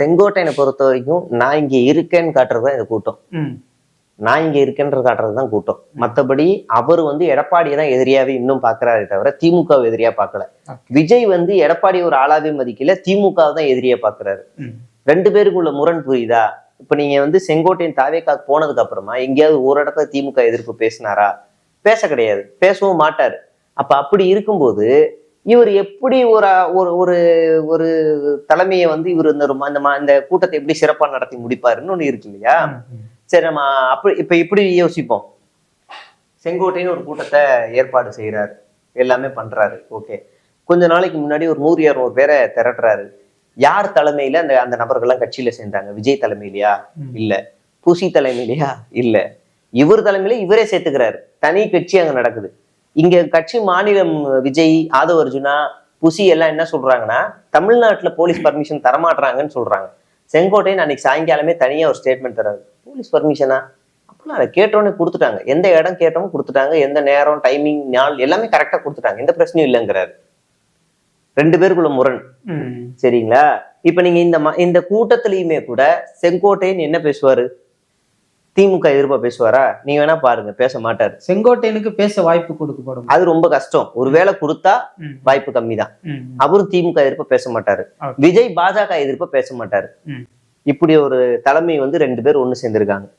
செங்கோட்டையனை பொறுத்த வரைக்கும் நான் இங்க இருக்கேன்னு காட்டுறதுதான் இந்த கூட்டம். நான் இங்க இருக்கேன்ற காட்டுறதுதான் கூட்டம். மத்தபடி அவர் வந்து எடப்பாடியை தான் எதிரியாவே இன்னும் பாக்குறாரே தவிர திமுகவை எதிரியா பார்க்கல. விஜய் வந்து எடப்பாடி ஒரு ஆளாவே மதிக்கல, திமுகவை தான் எதிரியா பாக்குறாரு. ரெண்டு பேருக்குள்ள முரண் புரியுதா? இப்ப நீங்க வந்து செங்கோட்டையன் தாவேக்காக்கு போனதுக்கு அப்புறமா எங்கேயாவது ஒரு இடத்துல திமுக எதிர்ப்பு பேசினாரா? பேச கிடையாது, பேசவும் மாட்டாரு. அப்ப அப்படி இருக்கும்போது இவர் எப்படி ஒரு ஒரு ஒரு தலைமையை வந்து இவர் இந்த கூட்டத்தை எப்படி சிறப்பா நடத்தி முடிப்பாருன்னு ஒண்ணு இருக்கு இல்லையா? சரி, நம்ம அப்படி இப்படி யோசிப்போம். செங்கோட்டைன்னு ஒரு கூட்டத்தை ஏற்பாடு செய்யறாரு, எல்லாமே பண்றாரு, ஓகே. கொஞ்ச நாளைக்கு முன்னாடி ஒரு 100-200 பேரை திரட்டுறாரு. யார் தலைமையில அந்த நபர்கள்லாம் கட்சியில சேர்ந்தாங்க? விஜய் தலைமையிலயா? இல்ல. புசி தலைமையிலயா? இல்ல. இவர் தலைமையில இவரே சேர்த்துக்கிறாரு. தனி கட்சி அங்க நடக்குது. இங்க கட்சி மாநிலம் விஜய், ஆதவ அர்ஜுனா, புசி எல்லாம் என்ன சொல்றாங்கன்னா, தமிழ்நாட்டுல போலீஸ் பர்மிஷன் தரமாட்டுறாங்கன்னு சொல்றாங்க. செங்கோட்டையன் அன்னைக்கு சாயங்காலமே தனியா ஒரு ஸ்டேட்மெண்ட் தராரு. போலீஸ் பர்மிஷனா? அப்பெல்லாம் அதை கேட்டோன்னே கொடுத்துட்டாங்க. எந்த இடம் கேட்டோம் கொடுத்துட்டாங்க, எந்த நேரம், டைமிங், நாள் எல்லாமே கரெக்டா கொடுத்துட்டாங்க, எந்த பிரச்சனையும் இல்லைங்கிறாரு. ரெண்டு பேருக்குள்ள முரண். சரிங்களா? இப்ப நீங்க இந்த கூட்டத்திலயுமே கூட செங்கோட்டையன் என்ன பேசுவாரு? திமுக எதிர்ப்பா பேசுவாரா? நீங்க வேணா பாருங்க, பேச மாட்டாரு. செங்கோட்டையனுக்கு பேச வாய்ப்பு கொடுக்கப்படும், அது ரொம்ப கஷ்டம். ஒருவேளை கொடுத்தா வாய்ப்பு கம்மி தான். அவரும் திமுக எதிர்ப்பா பேச மாட்டாரு. விஜய் பாஜக எதிர்ப்பா பேச மாட்டாரு. இப்படி ஒரு தலைமை வந்து ரெண்டு பேர் ஒண்ணு சேர்ந்திருக்காங்க.